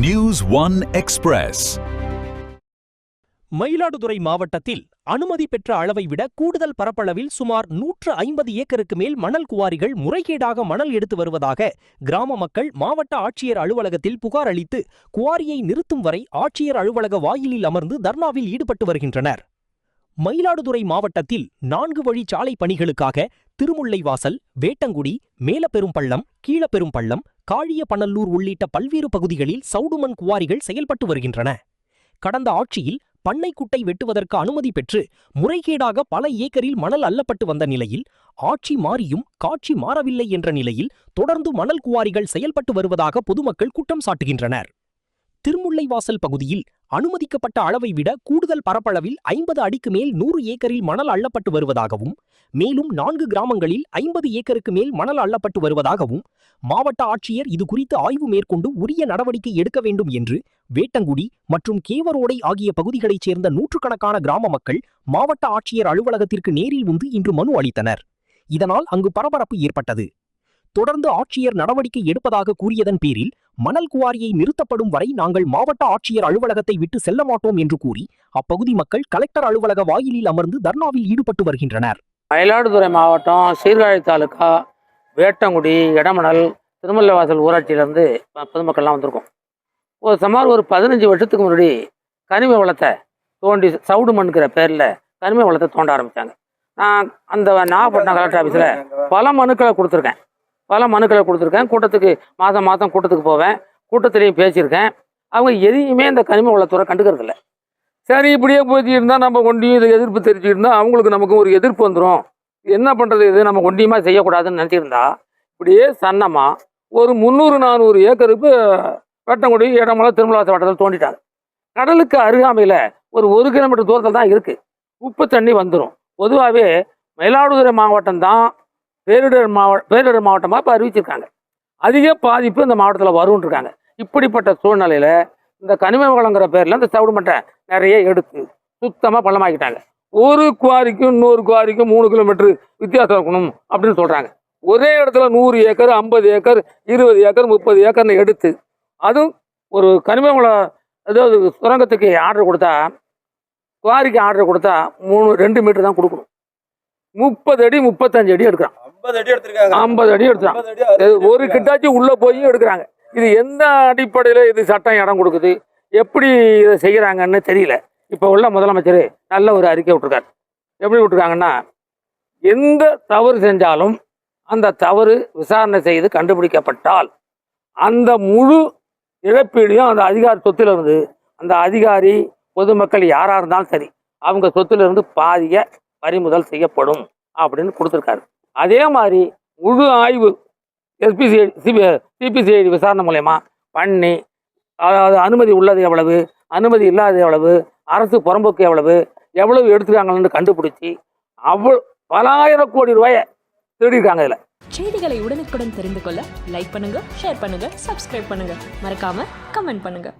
News One Express. Mayiladuthurai மாவட்டத்தில் அனுமதி பெற்ற அளவை விட கூடுதல் பரப்பளவில் சுமார் 150 ஏக்கருக்கு மேல் மணல் குவாரிகள் முறைகேடாக மணல் எடுத்து வருவதாக கிராம மக்கள் மாவட்ட ஆட்சியர் அலுவலகத்தில் புகார் அளித்து குவாரியை நிறுத்தும் வரை ஆட்சியர் அலுவலக வாயிலில் அமர்ந்து தர்ணாவில் ஈடுபட்டு வருகின்றனர். மயிலாடுதுறை மாவட்டத்தில் 4 வழி சாலை பணிகளுக்காக திருமுல்லைவாசல், வேட்டங்குடி, மேலப்பெரும்பள்ளம், கீழப்பெரும்பள்ளம், காழியப்பநல்லூர் உள்ளிட்ட பல்வேறு பகுதிகளில் சவுடுமண் குவாரிகள் செயல்பட்டு வருகின்றன. கடந்த ஆட்சியில் பண்ணைக்குட்டை வெட்டுவதற்கு அனுமதி பெற்று முறைகேடாக பல ஏக்கரில் மணல் அள்ளப்பட்டு வந்த நிலையில் ஆட்சி மாறியும் காட்சி மாறவில்லை என்ற நிலையில் தொடர்ந்து மணல் குவாரிகள் செயல்பட்டு வருவதாக பொதுமக்கள் குற்றம் சாட்டுகின்றனர். திருமுல்லைவாசல் பகுதியில் அனுமதிக்கப்பட்ட அளவை விட கூடுதல் பரப்பளவில் 50 அடிக்கு மேல் 100 ஏக்கரில் மணல் அள்ளப்பட்டு வருவதாகவும், மேலும் 4 கிராமங்களில் 50 ஏக்கருக்கு மேல் மணல் அள்ளப்பட்டு வருவதாகவும் மாவட்ட ஆட்சியர் இதுகுறித்து ஆய்வு மேற்கொண்டு உரிய நடவடிக்கை எடுக்க வேண்டும் என்று வேட்டங்குடி மற்றும் கேவரோடை ஆகிய பகுதிகளைச் சேர்ந்த நூற்றுக்கணக்கான கிராம மக்கள் மாவட்ட ஆட்சியர் அலுவலகத்திற்கு நேரில் வந்து இன்று மனு அளித்தனர். இதனால் அங்கு பரபரப்பு ஏற்பட்டது. தொடர்ந்து ஆட்சியர் நடவடிக்கை எடுப்பதாக கூறியதன் பேரில் மணல் குவாரியை நிறுத்தப்படும் வரை நாங்கள் மாவட்ட ஆட்சியர் அலுவலகத்தை விட்டு செல்ல மாட்டோம் என்று கூறி அப்பகுதி மக்கள் கலெக்டர் அலுவலக வாயிலில் அமர்ந்து தர்ணாவில் ஈடுபட்டு வருகின்றனர். மயிலாடுதுறை மாவட்டம் சீர்காழி தாலுகா வேட்டங்குடி, எடமணல், திருமுல்லைவாசல் ஊராட்சியிலேருந்து பொதுமக்கள்லாம் வந்திருக்கோம். சுமார் ஒரு 15 வருஷத்துக்கு முன்னாடி கனிம வளத்தை தோண்டி சவுடு மண்ணுங்கிற பேரில் கனிம வளத்தை தோண்ட ஆரம்பித்தாங்க. நான் அந்த நாகப்பட்டினம் கலெக்டர் ஆஃபீஸில் பல மனுக்களை கொடுத்துருக்கேன். கூட்டத்துக்கு மாதம் கூட்டத்துக்கு போவேன், கூட்டத்திலையும் பேசியிருக்கேன். அவங்க எதையுமே இந்த கனிம வளத்துறை கண்டுக்கிறது இல்லை. சரி, இப்படியே போச்சு இருந்தால் நம்ம ஒண்டியும் இதை எதிர்ப்பு தெரிஞ்சுருந்தால் அவங்களுக்கு நமக்கு ஒரு எதிர்ப்பு வந்துடும், என்ன பண்ணுறது, இது நம்ம ஒண்டியமாக செய்யக்கூடாதுன்னு நினச்சிருந்தா இப்படியே சன்னமாக ஒரு 300-400 ஏக்கருக்கு வேட்டங்குடி, எடமலை, திருமுல்லைவாசல் வட்டத்தில் தோண்டிட்டாங்க. கடலுக்கு அருகாமையில் ஒரு 1 கிலோமீட்டர் தூரத்தில் தான் இருக்குது. உப்பு தண்ணி வந்துடும். பொதுவாகவே மயிலாடுதுறை மாவட்டம் தான் பேரிடர் மாவட்டமாக இப்போ அறிவிச்சிருக்காங்க. அதிக பாதிப்பு இந்த மாவட்டத்தில் வரும்னு இருக்காங்க. இப்படிப்பட்ட சூழ்நிலையில் இந்த கனிம வளங்கிற பேரில் இந்த சவுடு மட்டை நிறைய எடுத்து சுத்தமாக பள்ளமாக்கிட்டாங்க. ஒரு குவாரிக்கும் இன்னொரு குவாரிக்கும் 3 கிலோமீட்டர் வித்தியாசம் இருக்கணும் அப்படின்னு சொல்கிறாங்க. ஒரே இடத்துல 100 ஏக்கர், 50 ஏக்கர், 20 ஏக்கர், 30 ஏக்கர்னு எடுத்து, அதுவும் ஒரு கனிம வளம் ஏதாவது சுரங்கத்துக்கு ஆர்டர் கொடுத்தா, குவாரிக்கு ஆர்டர் கொடுத்தா 2 மீட்டர் தான் கொடுக்கணும். 30 அடி 35 அடி எடுக்கிறான். 50 அடி எடுத்துறான். ஒரு கிட்டாச்சி உள்ளே போய் எடுக்கிறாங்க. இது எந்த அடிப்படையில் இது சட்டம் இடம் கொடுக்குது, எப்படி இதை செய்கிறாங்கன்னு தெரியல. இப்போ உள்ள முதலமைச்சர் நல்ல ஒரு அறிக்கை விட்டுருக்காரு. எப்படி விட்டுருக்காங்கன்னா, எந்த தவறு செஞ்சாலும் அந்த தவறு விசாரணை செய்து கண்டுபிடிக்கப்பட்டால் அந்த முழு இழப்பீடையும் அந்த அதிகாரி சொத்திலிருந்து, அந்த அதிகாரி பொதுமக்கள் யாராக இருந்தாலும் சரி, அவங்க சொத்திலிருந்து பாதியை பறிமுதல் செய்யப்படும் அப்படின்னு கொடுத்துருக்காரு. அதே மாதிரி முழு ஆய்வு சிபிசிஐடி விசாரணை மூலயமா பண்ணி, அதாவது அனுமதி உள்ளது எவ்வளவு, அனுமதி இல்லாத எவ்வளவு, அரசு புறம்போக்கு எவ்வளவு எடுத்துருக்காங்கன்னு கண்டுபிடிச்சி பல ஆயிரம் கோடி ரூபாயை தேடிருக்காங்க. இதில் செய்திகளை உடனுக்குடன் தெரிந்து கொள்ள லைக் பண்ணுங்க, ஷேர் பண்ணுங்க, சப்ஸ்கிரைப் பண்ணுங்க, மறக்காம கமெண்ட் பண்ணுங்க.